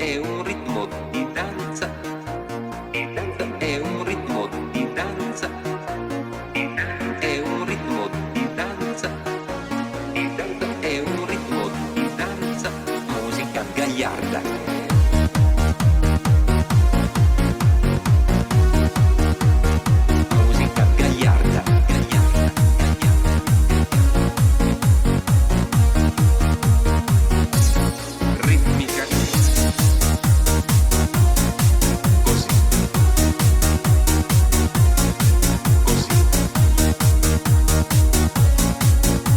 è un ritmo di danza, è un ritmo di danza, è un ritmo di danza, è un ritmo di danza, musica gagliarda. Musica gagliarda, gagliarda, gagliarda. Ritmica. Così. Così.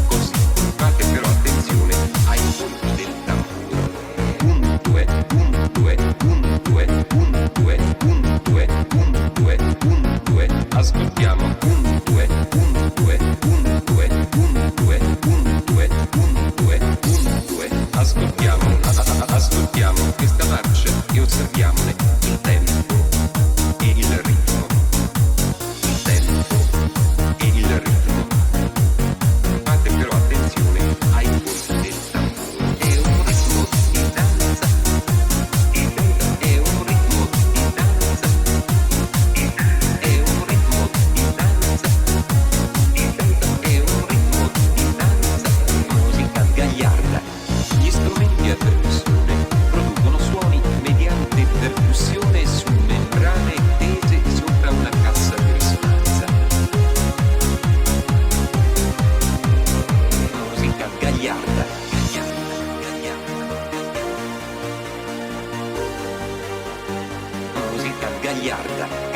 Così. Fate però attenzione ai colpi del tamburo. 1, 2, 1, 2, 1, 2, 1, 2, 1, 2, 1, 2, 1, 2. Ascoltiamo 1, 2, 1, 2, 1, 2, 1, 2, 1, 2, 1, 2, 1, 2. Ascoltiamo, ascoltiamo questa marcia e osserviamone il tempo e il ritmo. Il tempo e il ritmo. Fate però attenzione ai colpi del tamburo. È un ritmo di danza. È un ritmo di danza. È un ritmo di danza. È un ritmo di danza. Musica gagliarda. Gli strumenti a percussione producono suoni mediante percussione su membrane tese sopra una cassa di risonanza. Musica gagliarda, gagliarda, gagliarda. Musica gagliarda.